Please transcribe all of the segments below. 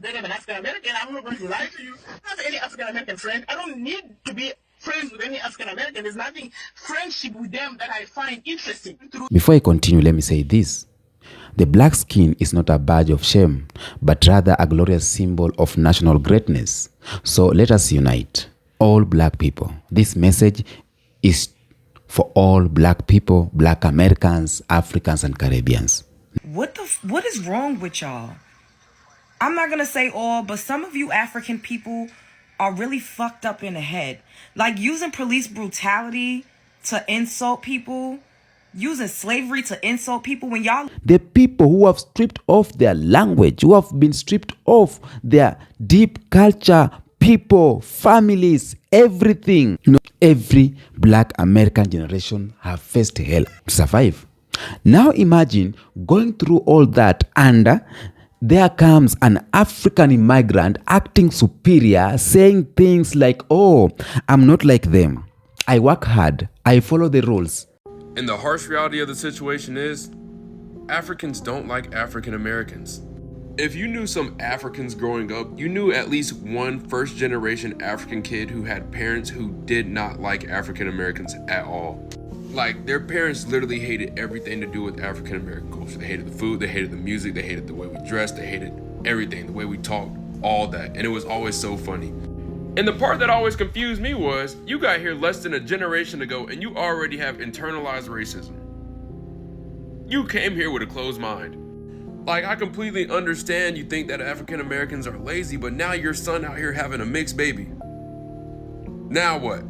better than African American. I'm not going to lie to you. I have any African American friend. I don't need to be friends with any African American. There's nothing friendship with them that I find interesting. Before I continue, let me say this. The black skin is not a badge of shame, but rather a glorious symbol of national greatness. So let us unite, all black people. This message is for all black people, black Americans, Africans, and Caribbeans. What is wrong with y'all? I'm not gonna say all, but some of you African people are really fucked up in the head. Like using police brutality to insult people, using slavery to insult people when y'all... The people who have stripped off their language, who have been stripped off their deep culture, people, families, everything. You know, every black American generation have faced hell to survive. Now imagine going through all that and there comes an African immigrant acting superior, saying things like, oh, I'm not like them. I work hard. I follow the rules. And the harsh reality of the situation is, Africans don't like African Americans. If you knew some Africans growing up, you knew at least one first-generation African kid who had parents who did not like African Americans at all. Like, their parents literally hated everything to do with African American culture. They hated the food, they hated the music, they hated the way we dressed, they hated everything, the way we talked, all that. And it was always so funny. And the part that always confused me was, you got here less than a generation ago and you already have internalized racism. You came here with a closed mind. Like, I completely understand you think that African Americans are lazy, but now your son out here having a mixed baby. Now what?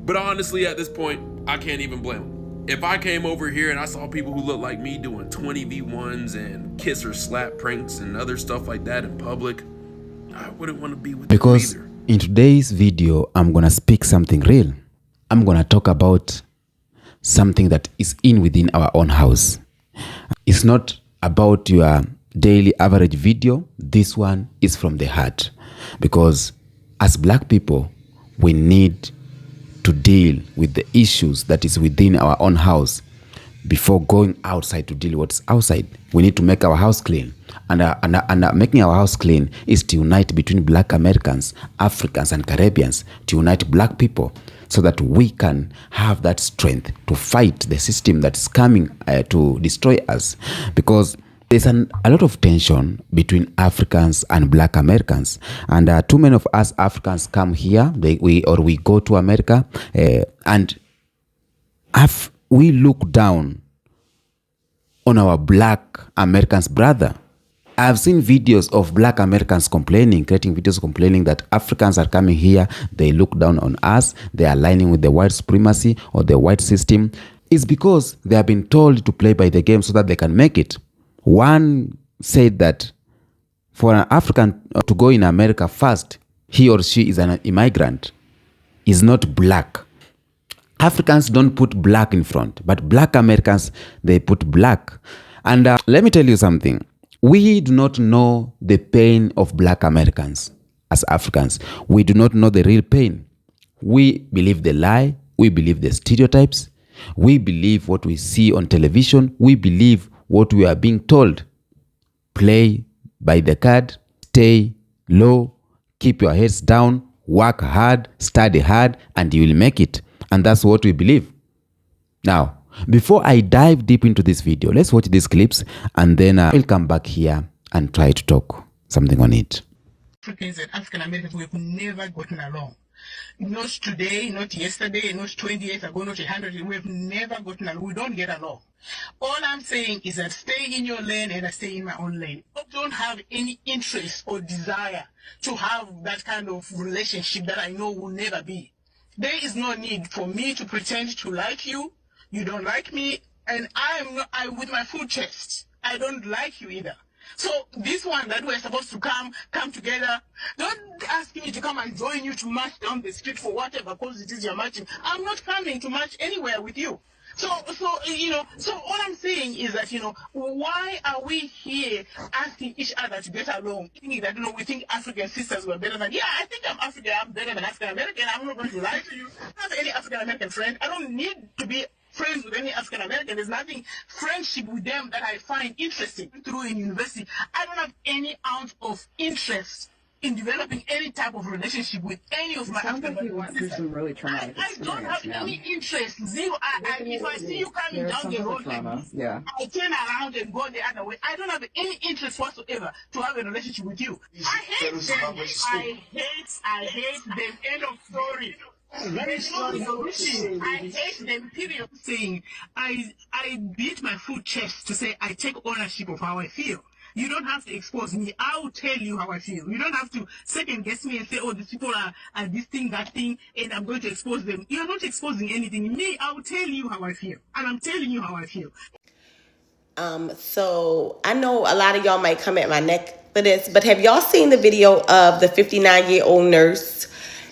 But honestly, at this point, I can't even blame him. If I came over here and I saw people who look like me doing 20v1s and kiss or slap pranks and other stuff like that in public, I wouldn't want to be with them either. In today's video, I'm going to speak something real. I'm going to talk about something that is within our own house. It's not about your daily average video. This one is from the heart. Because as black people, we need to deal with the issues that is within our own house before going outside to deal with what's outside. We need to make our house clean. And making our house clean is to unite between black Americans, Africans, and Caribbeans, to unite black people so that we can have that strength to fight the system that's coming to destroy us. Because there's a lot of tension between Africans and black Americans. And too many of us Africans come here, we go to America, and we look down on our black Americans brother. I've seen videos of black Americans creating videos complaining that Africans are coming here, they look down on us, they are aligning with the white supremacy or the white system. It's because they have been told to play by the game so that they can make it. One said that for an African to go in America first, he or she is an immigrant, is not black. Africans don't put black in front, but black Americans, they put black. And let me tell you something. We do not know the pain of black Americans as Africans. We do not know the real pain. We believe the lie. We believe the stereotypes. We believe what we see on television. We believe what we are being told. Play by the card, stay low, keep your heads down, work hard, study hard, and you will make it. And that's what we believe. Now, before I dive deep into this video, let's watch these clips and then I'll come back here and try to talk something on it. Africans and African Americans, we've never gotten along. Not today, not yesterday, not 20 years ago, not 100 years. We've never gotten along. We don't get along. All I'm saying is that stay in your lane and I stay in my own lane. I don't have any interest or desire to have that kind of relationship that I know will never be. There is no need for me to pretend to like you. You don't like me, and I with my full chest, I don't like you either. So this one that we're supposed to come together, don't ask me to come and join you to march down the street for whatever cause it is you're marching. I'm not coming to march anywhere with you. So all I'm saying is that, why are we here asking each other to get along, thinking that, we think African sisters were better than, I think I'm African, I'm better than African American. I'm not going to lie to you. I don't have any African American friend. I don't need to be friends with any African American. There's nothing friendship with them that I find interesting. Through in university, I don't have any ounce of interest in developing any type of relationship with any of my African Sounds like you went through some really traumatic I don't have any interest. Zero. If I see you coming down the road like this, yeah. I turn around and go the other way. I don't have any interest whatsoever to have a relationship with you. I hate them. I hate them. End of story. There's no solution. I hate them. Period. Saying I beat my full chest to say I take ownership of how I feel. You don't have to expose me. I will tell you how I feel. You don't have to second guess me and say, oh, these people are this thing, that thing, and I'm going to expose them. You're not exposing anything. Me, I will tell you how I feel. And I'm telling you how I feel. So I know a lot of y'all might come at my neck for this, but have y'all seen the video of the 59-year-old nurse?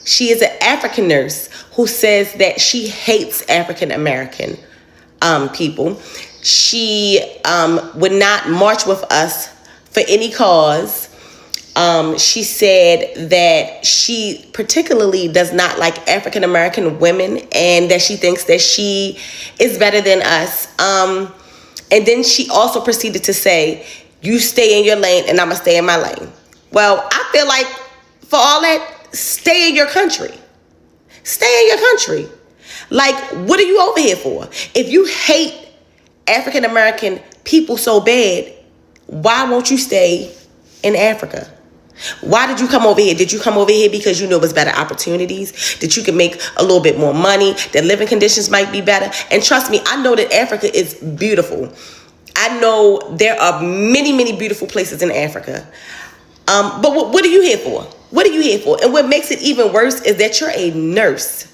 She is an African nurse who says that she hates African American people. She would not march with us for any cause. She said that she particularly does not like African American women and that she thinks that she is better than us. And then she also proceeded to say, you stay in your lane and I'm going to stay in my lane. Well, I feel like for all that, stay in your country. Stay in your country. Like, what are you over here for? If you hate African American people so bad, why won't you stay in Africa? Why did you come over here? Did you come over here because you know it was better opportunities? That you could make a little bit more money? That living conditions might be better? And trust me, I know that Africa is beautiful. I know there are many, many beautiful places in Africa. But what are you here for? What are you here for? And what makes it even worse is that you're a nurse.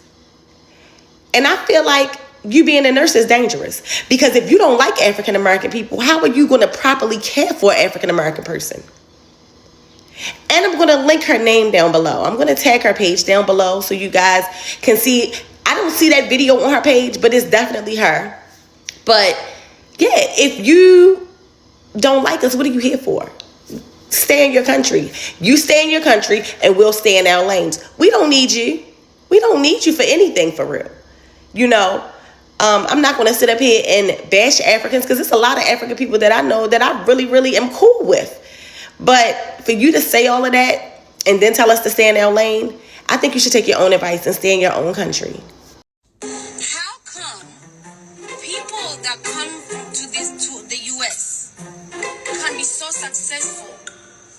And I feel like you being a nurse is dangerous. Because if you don't like African American people, how are you going to properly care for an African American person? And I'm going to link her name down below. I'm going to tag her page down below so you guys can see. I don't see that video on her page, but it's definitely her. But yeah, if you don't like us, what are you here for? Stay in your country. You stay in your country and we'll stay in our lanes. We don't need you. We don't need you for anything, for real. You know, I'm not going to sit up here and bash Africans because there's a lot of African people that I know that I really, really am cool with. But for you to say all of that and then tell us to stay in our lane, I think you should take your own advice and stay in your own country. How come people that come to the US can be so successful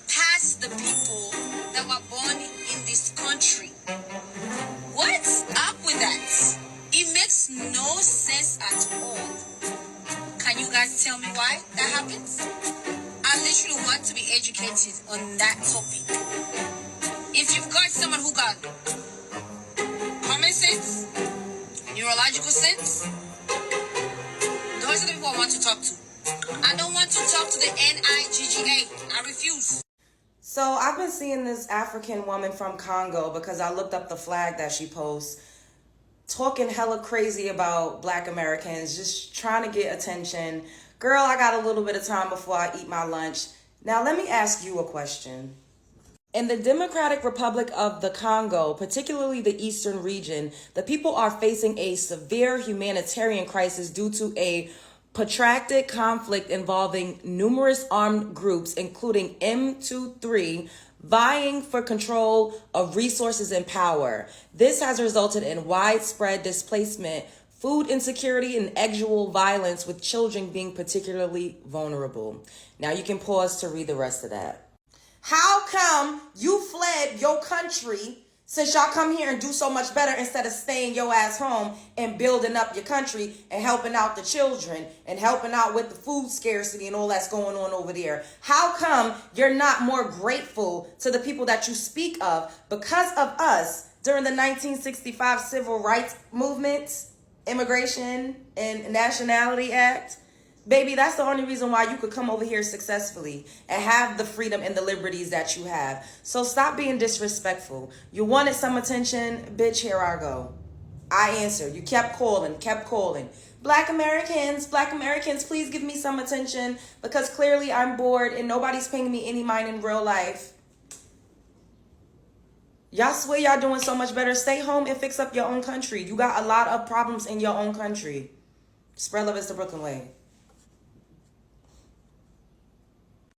past the people that were born in this country? What's up with that? It makes no sense at all. Can you guys tell me why that happens? I literally want to be educated on that topic. If you've got someone who got common sense, neurological sense, those are the people I want to talk to. I don't want to talk to the NIGGA. I refuse. So I've been seeing this African woman from Congo because I looked up the flag that she posts, talking hella crazy about Black Americans, just trying to get attention. Girl, I got a little bit of time before I eat my lunch. Now, let me ask you a question. In the Democratic Republic of the Congo, particularly the eastern region, the people are facing a severe humanitarian crisis due to a protracted conflict involving numerous armed groups, including M23, vying for control of resources and power. This has resulted in widespread displacement, food insecurity, and actual violence, with children being particularly vulnerable. Now you can pause to read the rest of that. How come you fled your country since y'all come here and do so much better instead of staying your ass home and building up your country and helping out the children and helping out with the food scarcity and all that's going on over there? How come you're not more grateful to the people that you speak of because of us during the 1965 Civil Rights Movement, Immigration and Nationality Act? Baby, that's the only reason why you could come over here successfully and have the freedom and the liberties that you have. So stop being disrespectful. You wanted some attention, bitch, here I go. I answered. You kept calling. Black Americans, please give me some attention because clearly I'm bored and nobody's paying me any mind in real life. Y'all swear y'all doing so much better. Stay home and fix up your own country. You got a lot of problems in your own country. Spread love is the Brooklyn way.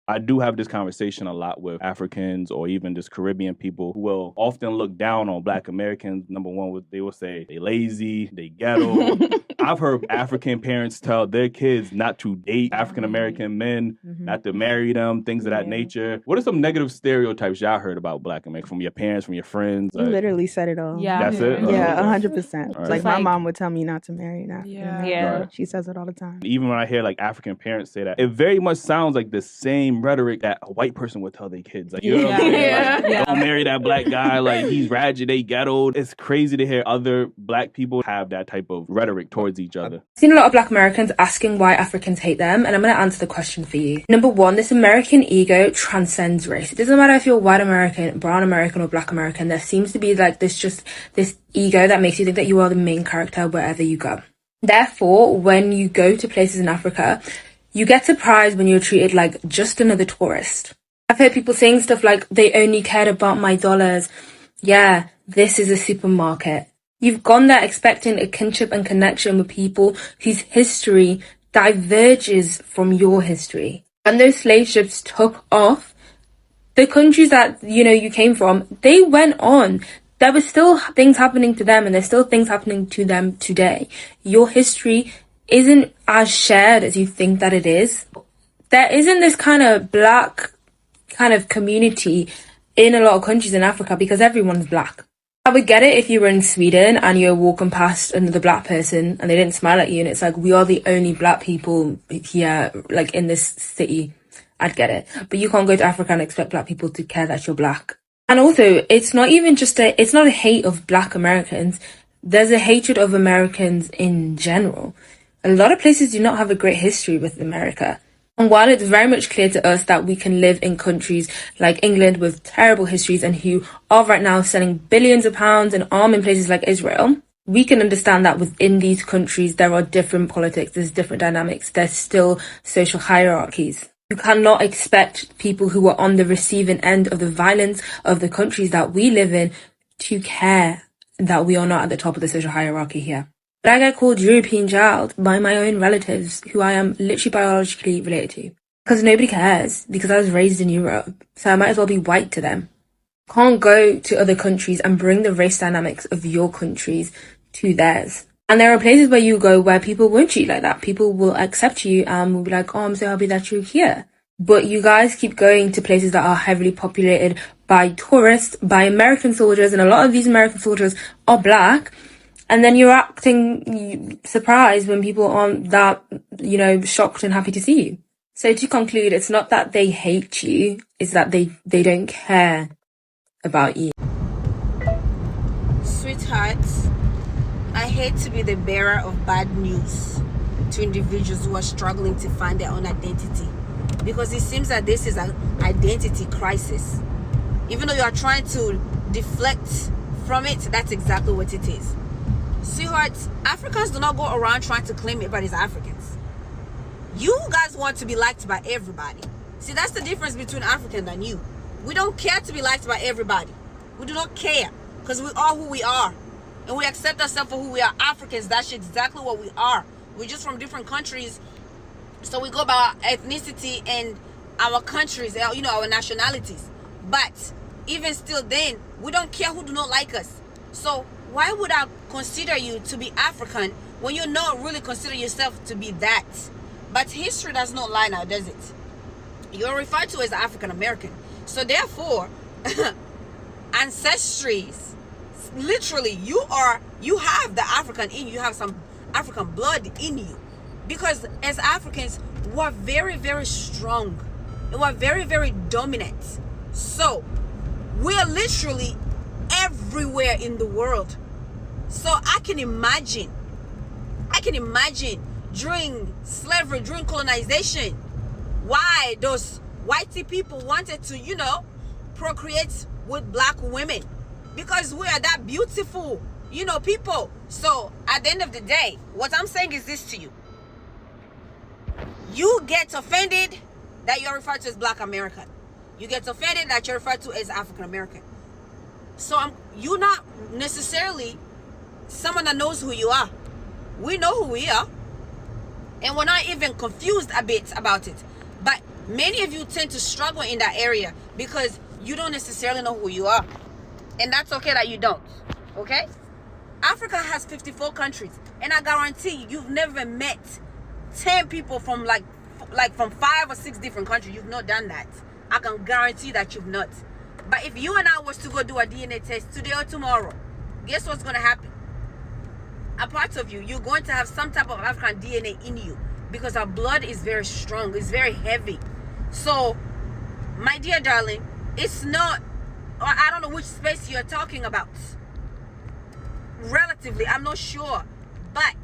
I do have this conversation a lot with Africans or even just Caribbean people who will often look down on Black Americans. Number one, they will say they lazy, they ghetto. I've heard African parents tell their kids not to date African American men, not to marry them, things of that nature. What are some negative stereotypes y'all heard about Black Americans from your parents, from your friends? You literally said it all. Yeah. That's it? Yeah, 100%. Right. Like my mom would tell me not to marry an African American. Yeah. Right. She says it all the time. Even when I hear like African parents say that, it very much sounds like the same rhetoric that a white person would tell their kids. Like, you know what I'm saying? Like, don't marry that Black guy. Like, he's ratchet, they ghetto. It's crazy to hear other Black people have that type of rhetoric towards each other. I've seen a lot of Black Americans asking why Africans hate them, and I'm going to answer the question for you. Number one, this American ego transcends race. It doesn't matter if you're white American, brown American, or Black American. There seems to be like this ego that makes you think that you are the main character wherever you go. Therefore, when you go to places in Africa, you get surprised when you're treated like just another tourist. I've heard people saying stuff like, they only cared about my dollars. Yeah, this is a supermarket. You've gone there expecting a kinship and connection with people whose history diverges from your history. When those slave ships took off, the countries that, you came from, they went on. There were still things happening to them, and there's still things happening to them today. Your history isn't as shared as you think that it is. There isn't this kind of Black kind of community in a lot of countries in Africa because everyone's Black. I would get it if you were in Sweden and you're walking past another Black person and they didn't smile at you and it's like, we are the only Black people here, like in this city. I'd get it. But you can't go to Africa and expect Black people to care that you're Black. And also, it's not a hate of Black Americans. There's a hatred of Americans in general. A lot of places do not have a great history with America. And while it's very much clear to us that we can live in countries like England with terrible histories and who are right now selling billions of pounds and arming places like Israel, we can understand that within these countries there are different politics, there's different dynamics, there's still social hierarchies. You cannot expect people who are on the receiving end of the violence of the countries that we live in to care that we are not at the top of the social hierarchy here. But I get called European child by my own relatives who I am literally biologically related to. Because nobody cares, because I was raised in Europe, so I might as well be white to them. Can't go to other countries and bring the race dynamics of your countries to theirs. And there are places where you go where people won't treat you like that. People will accept you and will be like, oh, I'm so happy that you're here. But you guys keep going to places that are heavily populated by tourists, by American soldiers, and a lot of these American soldiers are Black. And then you're acting surprised when people aren't that, shocked and happy to see you. So to conclude, it's not that they hate you, it's that they don't care about you. Sweethearts, I hate to be the bearer of bad news to individuals who are struggling to find their own identity, because it seems that this is an identity crisis. Even though you are trying to deflect from it, that's exactly what it is. Sweethearts, Africans do not go around trying to claim everybody's Africans. You guys want to be liked by everybody. See, that's the difference between African and you. We don't care to be liked by everybody. We do not care, because we are who we are. And we accept ourselves for who we are. Africans, that's exactly what we are. We're just from different countries. So we go by our ethnicity and our countries, our nationalities. But even still then, we don't care who do not like us. So why would I consider you to be African when you not really consider yourself to be that? But history does not lie now, does it? You're referred to as African American. So therefore, ancestries, literally, you have the African in you. You have some African blood in you. Because as Africans, we're very, very strong. And we're very, very dominant. So we're literally everywhere in the world. So I can imagine during slavery, during colonization, why those whitey people wanted to, procreate with Black women, because we are that beautiful, people. So at the end of the day, what I'm saying is this to you. You get offended that you're referred to as Black American. You get offended that you're referred to as African American. So you're not necessarily someone that knows who you are. We know who we are. And we're not even confused a bit about it. But many of you tend to struggle in that area because you don't necessarily know who you are. And that's okay that you don't. Okay? Africa has 54 countries. And I guarantee you, you've never met 10 people from like from 5 or 6 different countries. You've not done that. I can guarantee that you've not. But if you and I was to go do a DNA test today or tomorrow, guess what's going to happen? A part of you, you're going to have some type of African DNA in you because our blood is very strong. It's very heavy. So, my dear darling, it's not, I don't know which space you're talking about. Relatively, I'm not sure. But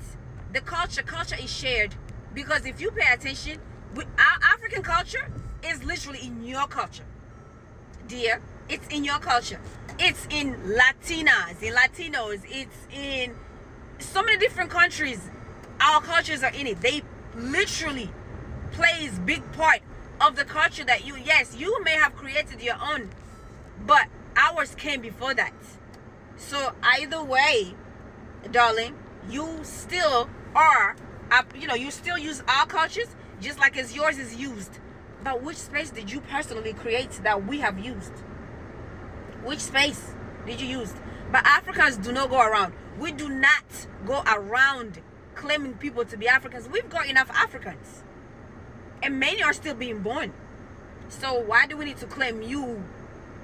the culture is shared because if you pay attention, our African culture is literally in your culture. Dear, it's in your culture. It's in Latinas, in Latinos, it's in so many different countries. Our cultures are in it. They literally plays big part of the culture that you may have created your own, but ours came before that. So either way, darling, you still are, you still use our cultures just like as yours is used. But which space did you personally create that we have used? Which space did you use? But Africans do not go around. We do not go around claiming people to be Africans. We've got enough Africans. And many are still being born. So why do we need to claim you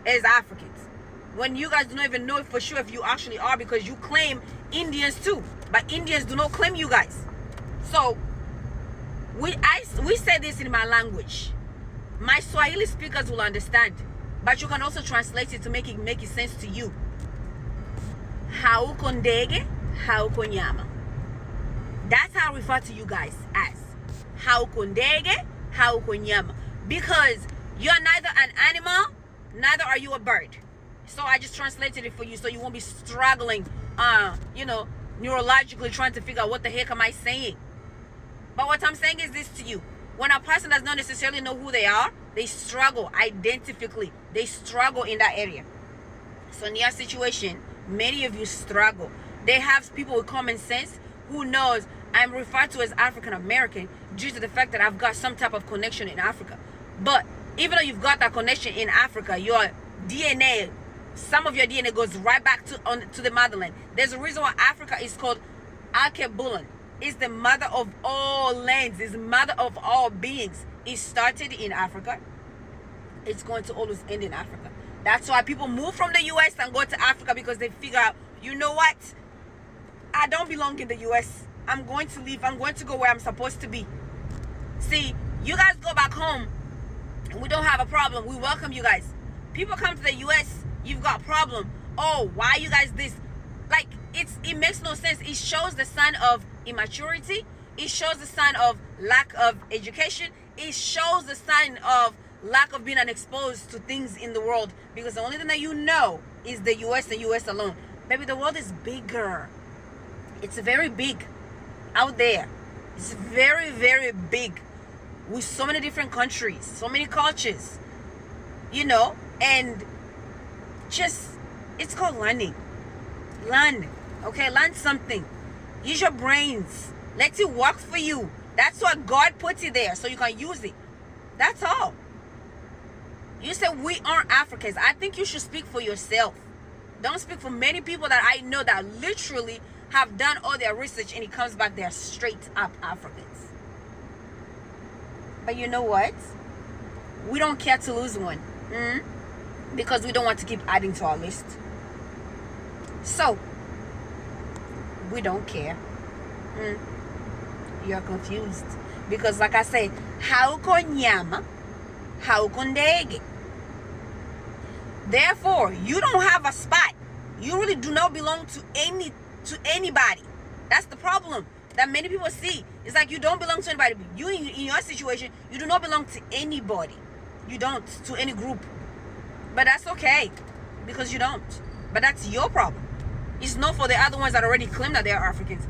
as Africans? When you guys do not even know for sure if you actually are, because you claim Indians too. But Indians do not claim you guys. So we say this in my language. My Swahili speakers will understand. But you can also translate it to make it sense to you. Hauko ndege, hauko nyama. That's how I refer to you guys as. Hauko ndege, hauko nyama. Because you're neither an animal, neither are you a bird. So I just translated it for you so you won't be struggling, neurologically trying to figure out what the heck am I saying. But what I'm saying is this to you. When a person does not necessarily know who they are, they struggle identically. They struggle in that area. So in your situation, many of you struggle. They have people with common sense who knows I'm referred to as African American due to the fact that I've got some type of connection in Africa. But even though you've got that connection in Africa, your DNA, some of your DNA goes right back to the motherland. There's a reason why Africa is called Akebulan. It's the mother of all lands. It's the mother of all beings. It started in Africa. It's going to always end in Africa. That's why people move from the US and go to Africa, because they figure out, you know what? I don't belong in the US. I'm going to leave. I'm going to go where I'm supposed to be. See, you guys go back home and we don't have a problem. We welcome you guys. People come to the US, you've got a problem. Oh, why you guys this? Like, it makes no sense. It shows the sign of immaturity. It shows the sign of lack of education. It shows the sign of lack of being exposed to things in the world, because the only thing that you know is the US and US alone. Baby, the world is bigger. It's very big out there. It's very, very big, with so many different countries, so many cultures, and just, it's called learning. Learn, okay? Learn something. Use your brains. Let it work for you. That's what God puts it there, so you can use it. That's all. You said we aren't Africans. I think you should speak for yourself. Don't speak for many people that I know that literally have done all their research and it comes back they're straight up Africans. But you know what? We don't care to lose one. Because we don't want to keep adding to our list. So, we don't care. You're confused. Because like I said, hauko nyama, hauko ndege. Therefore, you don't have a spot. You really do not belong to anybody. That's the problem that many people see. It's like you don't belong to anybody. You, in your situation, you do not belong to anybody. You don't, to any group. But that's okay, because you don't. But that's your problem. It's not for the other ones that already claim that they are Africans.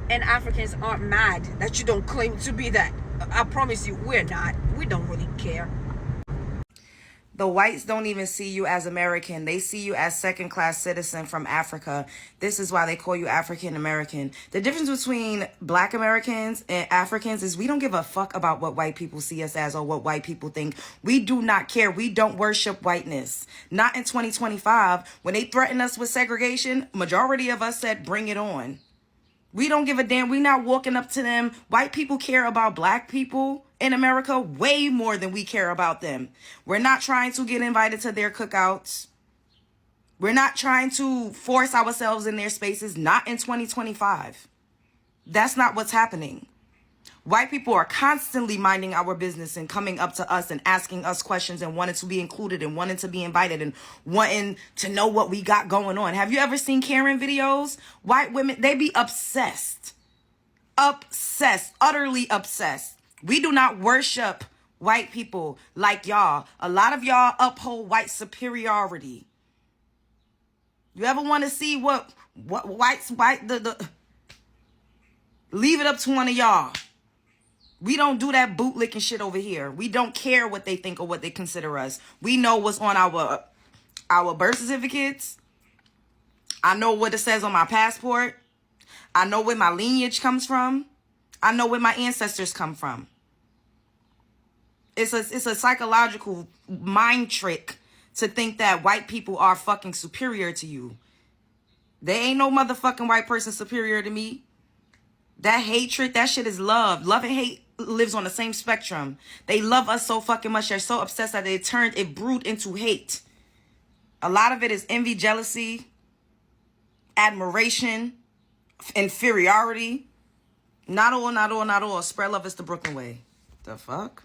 And Africans aren't mad that you don't claim to be that. I promise you, we're not. We don't really care. The whites don't even see you as American. They see you as second-class citizen from Africa. This is why they call you African American. The difference between Black Americans and Africans is we don't give a fuck about what white people see us as or what white people think. We do not care. We don't worship whiteness. Not in 2025. When they threatened us with segregation, majority of us said, bring it on. We don't give a damn. We're not walking up to them. White people care about black people in America way more than we care about them. We're not trying to get invited to their cookouts. We're not trying to force ourselves in their spaces. Not in 2025. That's not what's happening. White people are constantly minding our business and coming up to us and asking us questions and wanting to be included and wanting to be invited and wanting to know what we got going on. Have you ever seen Karen videos? White women, they be obsessed. Obsessed. Utterly obsessed. We do not worship white people like y'all. A lot of y'all uphold white superiority. You ever want to see what leave it up to one of y'all. We don't do that bootlicking shit over here. We don't care what they think or what they consider us. We know what's on our birth certificates. I know what it says on my passport. I know where my lineage comes from. I know where my ancestors come from. It's a psychological mind trick to think that white people are fucking superior to you. There ain't no motherfucking white person superior to me. That hatred, that shit is love. Love and hate lives on the same spectrum. They love us so fucking much. They're so obsessed that it brewed into hate. A lot of it is envy, jealousy, admiration, inferiority. Not all. Spread love is the Brooklyn way. The fuck?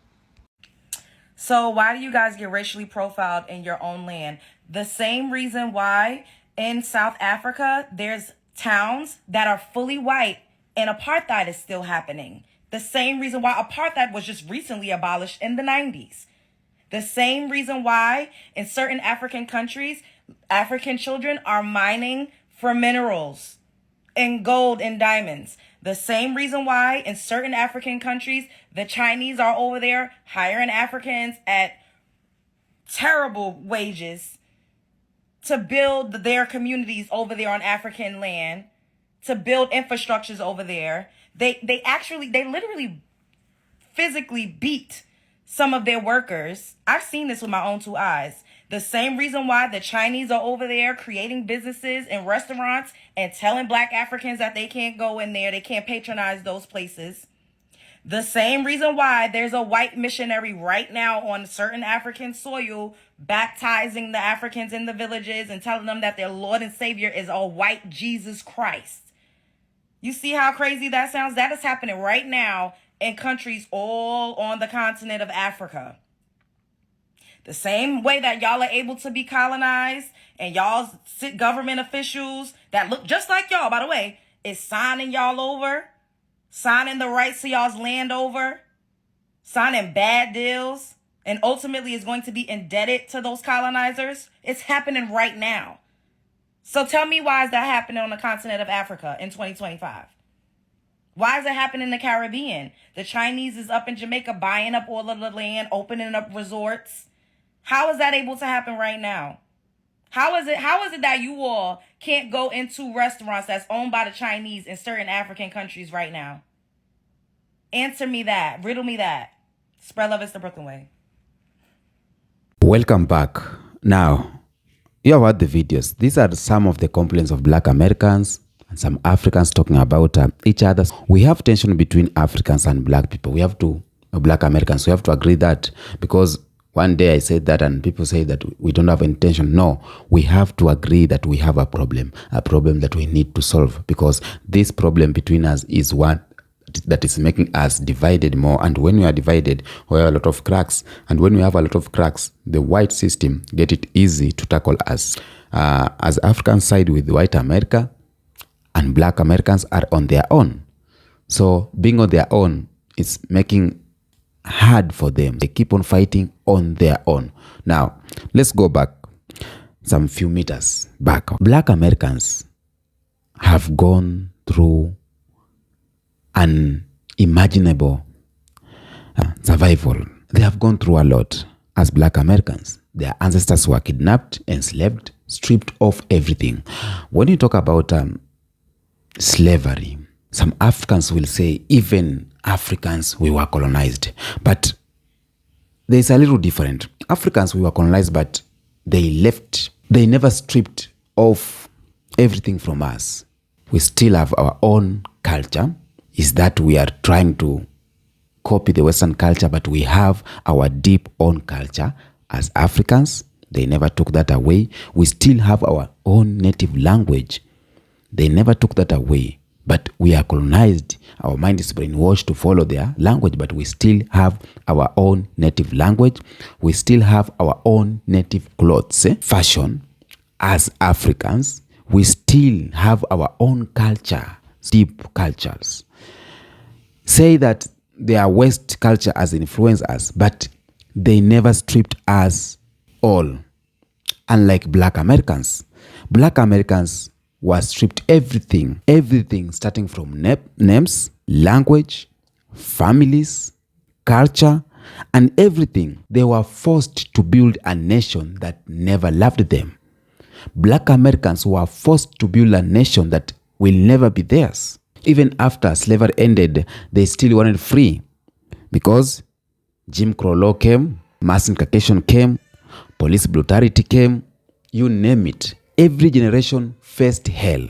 So why do you guys get racially profiled in your own land? The same reason why in South Africa, there's towns that are fully white and apartheid is still happening. The same reason why apartheid was just recently abolished in the 90s. The same reason why in certain African countries, African children are mining for minerals and gold and diamonds. The same reason why in certain African countries, the Chinese are over there hiring Africans at terrible wages to build their communities over there on African land, to build infrastructures over there. They literally physically beat some of their workers. I've seen this with my own two eyes. The same reason why the Chinese are over there creating businesses and restaurants and telling black Africans that they can't go in there, they can't patronize those places. The same reason why there's a white missionary right now on certain African soil baptizing the Africans in the villages and telling them that their Lord and Savior is a white Jesus Christ. You see how crazy that sounds? That is happening right now in countries all on the continent of Africa. The same way that y'all are able to be colonized and y'all's government officials that look just like y'all, by the way, is signing y'all over, signing the rights to y'all's land over, signing bad deals, and ultimately is going to be indebted to those colonizers. It's happening right now. So tell me, why is that happening on the continent of Africa in 2025? Why is it happening in the Caribbean? The Chinese is up in Jamaica buying up all of the land, opening up resorts. How is that able to happen right now? How is it that you all can't go into restaurants that's owned by the Chinese in certain African countries right now? Answer me that. Riddle me that. Spread love is the Brooklyn way. Welcome back. Now, you have heard the videos. These are some of the complaints of black Americans and some Africans talking about each other. We have tension between Africans and black people. Black Americans, we have to agree that, because one day I said that and people say that we don't have intention. No, we have to agree that we have a problem that we need to solve, because this problem between us is one that is making us divided more. And when we are divided, we have a lot of cracks. And when we have a lot of cracks, the white system get it easy to tackle us. As African side with white America, and black Americans are on their own. So being on their own is making hard for them. They keep on fighting on their own. Now, let's go back some few meters back. Black Americans have gone through unimaginable survival. They have gone through a lot as black Americans. Their ancestors were kidnapped, enslaved, stripped of everything. When you talk about slavery, some Africans will say even Africans, we were colonized. But there's a little different. Africans, we were colonized, but they left. They never stripped off everything from us. We still have our own culture. Is that we are trying to copy the Western culture, but we have our deep own culture as Africans. They never took that away. We still have our own native language. They never took that away. But we are colonized. Our mind is brainwashed to follow their language, but we still have our own native language. We still have our own native clothes, fashion. As Africans, we still have our own culture, deep cultures. Say that their West culture has influenced us, but they never stripped us all. Unlike Black Americans. Black Americans were stripped everything, starting from names, language, families, culture, and everything. They were forced to build a nation that never loved them. Black Americans were forced to build a nation that will never be theirs. Even after slavery ended, they still wanted free because Jim Crow law came, mass incarceration came, police brutality came, you name it. Every generation faced hell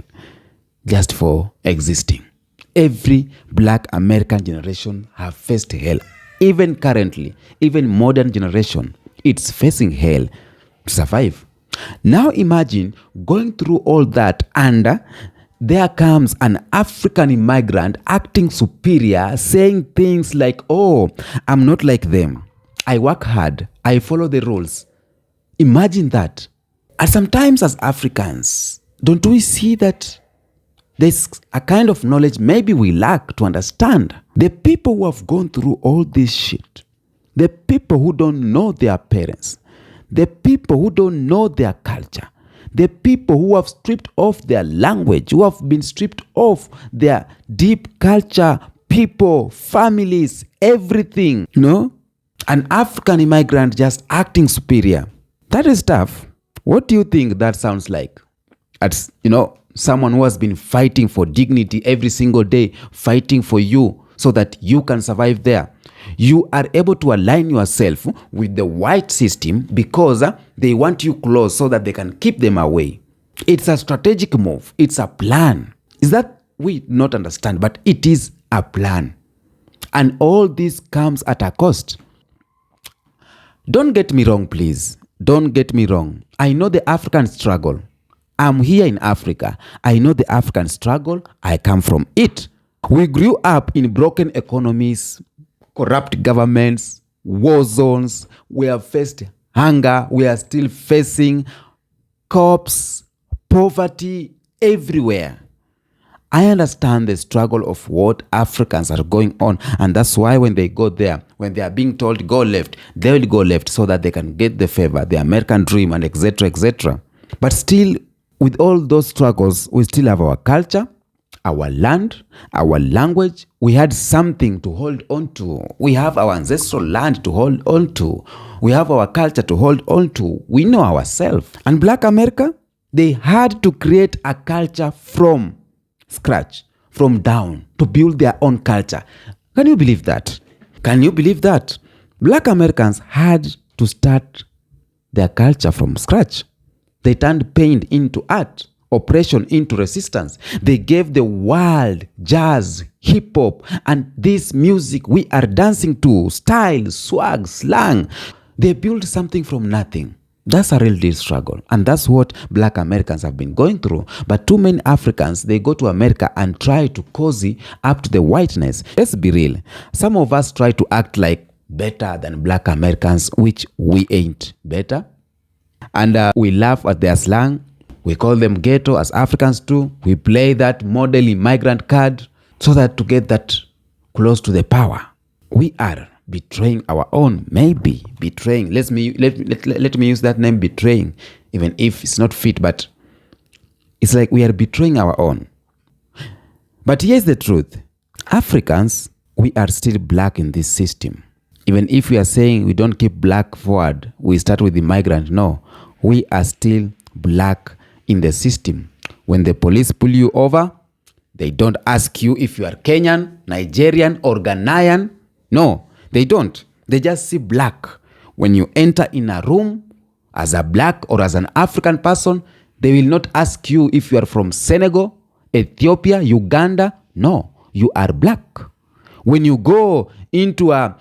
just for existing. Every Black American generation have faced hell. Even currently, even modern generation, it's facing hell to survive. Now imagine going through all that and there comes an African immigrant acting superior, saying things like, oh, I'm not like them. I work hard. I follow the rules. Imagine that. And sometimes as Africans, don't we see that there's a kind of knowledge maybe we lack to understand? The people who have gone through all this shit, the people who don't know their parents, the people who don't know their culture, the people who have stripped off their language, who have been stripped off their deep culture, people, families, everything, An African immigrant just acting superior. That is tough. What do you think that sounds like? As, someone who has been fighting for dignity every single day, fighting for you so that you can survive there. You are able to align yourself with the white system because they want you close so that they can keep them away. It's a strategic move. It's a plan. Is that we not understand, but it is a plan. And all this comes at a cost. Don't get me wrong, please. Don't get me wrong. I know the African struggle. I'm here in Africa. I know the African struggle. I come from it. We grew up in broken economies, corrupt governments, war zones. We have faced hunger. We are still facing cops, poverty everywhere. I understand the struggle of what Africans are going on. And that's why when they go there, when they are being told go left, they will go left so that they can get the favor, the American dream, and etc., etc. But still, with all those struggles, we still have our culture, our land, our language. We had something to hold on to. We have our ancestral land to hold on to. We have our culture to hold on to. We know ourselves. And Black America, they had to create a culture from scratch, from down, to build their own culture. Can you believe that? Can you believe that? Black Americans had to start their culture from scratch. They turned pain into art, oppression into resistance. They gave the world jazz, hip hop, and this music we are dancing to, style, swag, slang. They built something from nothing. That's a real deal struggle. And that's what Black Americans have been going through. But too many Africans, they go to America and try to cozy up to the whiteness. Let's be real. Some of us try to act like better than Black Americans, which we ain't better. And we laugh at their slang. We call them ghetto as Africans do. We play that model immigrant card so that to get that close to the power. We are betraying our own, maybe betraying. Let me use that name, betraying, even if it's not fit, but it's like we are betraying our own. But here's the truth. Africans, we are still black in this system. Even if we are saying we don't keep black forward, we start with the migrant. No, we are still black in the system. When the police pull you over, they don't ask you if you are Kenyan, Nigerian, or Ghanaian. No, they don't. They just see black. When you enter in a room as a black or as an African person, they will not ask you if you are from Senegal, Ethiopia, Uganda. No, you are black. When you go into a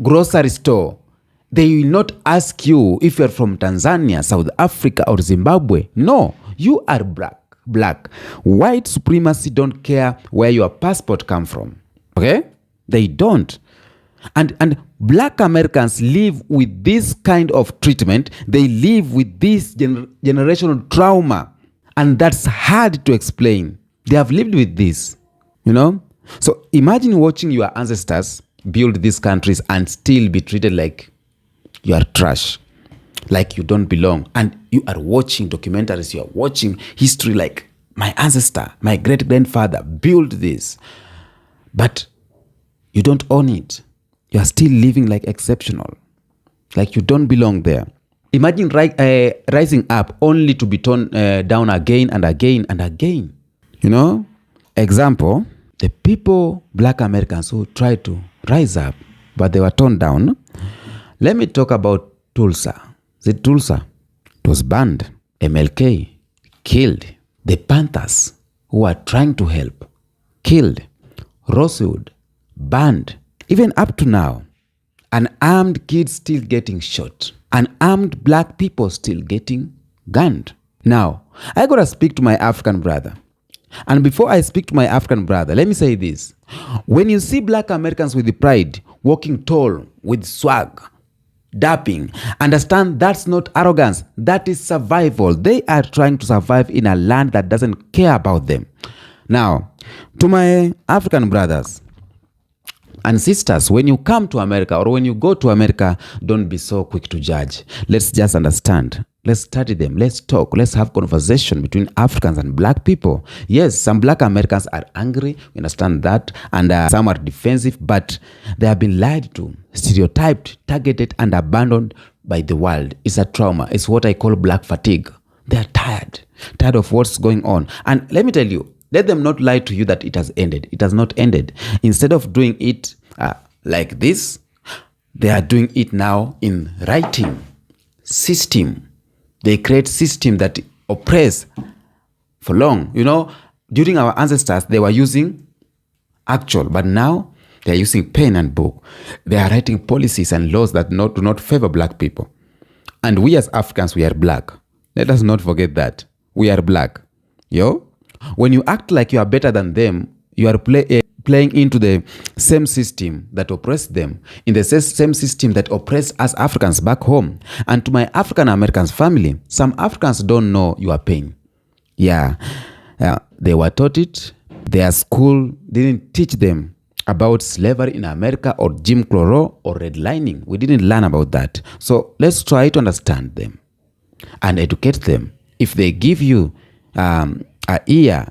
grocery store, they will not ask you if you are from Tanzania, South Africa, or Zimbabwe. No, you are black. White supremacy don't care where your passport come from. Okay? They don't. And black Americans live with this kind of treatment. They live with this generational trauma. And that's hard to explain. They have lived with this, you know? So imagine watching your ancestors build these countries and still be treated like you are trash, like you don't belong. And you are watching documentaries, you are watching history like my ancestor, my great-grandfather built this. But you don't own it. You are still living like exceptional, like you don't belong there. Imagine rising up only to be torn down again and again and again. You know? Example, the people, black Americans who tried to rise up, but they were torn down. Let me talk about Tulsa. The Tulsa, it was banned. MLK, killed. The Panthers, who were trying to help, killed. Rosewood, banned. Even up to now, unarmed kids still getting shot. Unarmed black people still getting gunned. Now, I gotta speak to my African brother. And before I speak to my African brother, let me say this. When you see black Americans with the pride, walking tall, with swag, dapping, understand that's not arrogance. That is survival. They are trying to survive in a land that doesn't care about them. Now, to my African brothers and sisters, when you come to America or when you go to America, don't be so quick to judge. Let's just understand. Let's study them. Let's talk. Let's have conversation between Africans and black people. Yes, some black Americans are angry. We understand that. And some are defensive, but they have been lied to, stereotyped, targeted, and abandoned by the world. It's a trauma. It's what I call black fatigue. They are tired of what's going on. And let me tell you, let them not lie to you that it has ended. It has not ended. Instead of doing it like this, they are doing it now in writing, system. They create system that oppress for long. You know, during our ancestors, they were using actual, but now they are using pen and book. They are writing policies and laws that do not favor black people. And we as Africans, we are black. Let us not forget that. We are black. Yo? When you act like you are better than them, you are playing into the same system that oppressed them, in the same system that oppressed us Africans back home. And to my African Americans family, some Africans don't know your pain. Yeah, they were taught it. Their school didn't teach them about slavery in America or Jim Crow or redlining. We didn't learn about that. So let's try to understand them and educate them. If they give you a ear,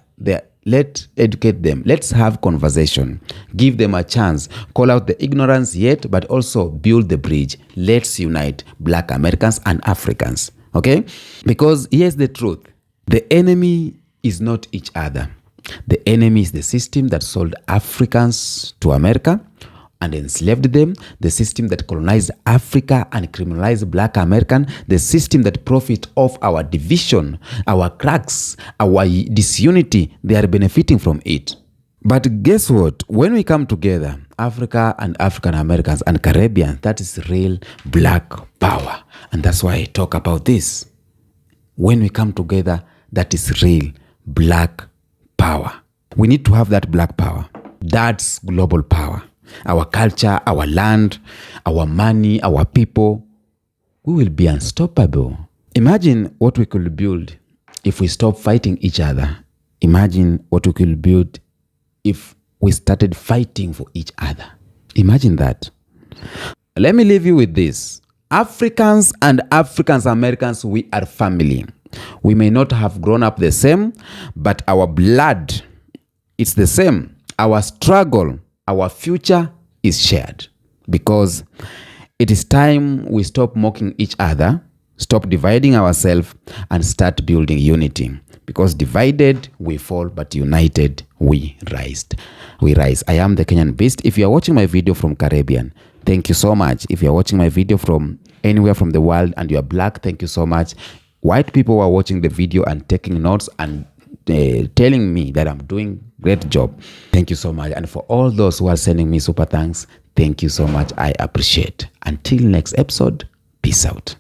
let's educate them. Let's have conversation. Give them a chance. Call out the ignorance yet, but also build the bridge. Let's unite black Americans and Africans. Okay? Because here's the truth. The enemy is not each other. The enemy is the system that sold Africans to America and enslaved them, the system that colonized Africa and criminalized black American, the system that profit off our division, our cracks, our disunity. They are benefiting from it. But guess what? When we come together, Africa and African Americans and Caribbean, that is real black power. And that's why I talk about this. When we come together, that is real black power. We need to have that black power. That's global power. Our culture, our land, our money, our people, we will be unstoppable. Imagine what we could build if we stop fighting each other. Imagine what we could build if we started fighting for each other. Imagine that. Let me leave you with this. Africans and African Americans, we are family. We may not have grown up the same, but our blood, it's the same. Our struggle, our future is shared. because it is time we stop mocking each other, stop dividing ourselves, and start building unity. Because divided, we fall, but united, we rise. I am the Kenyan Beast. If you are watching my video from Caribbean, thank you so much. If you are watching my video from anywhere from the world and you are black, thank you so much. White people who are watching the video and taking notes and telling me that I'm doing great job, thank you so much. And for all those who are sending me super thanks, thank you so much. I appreciate. Until next episode, peace out.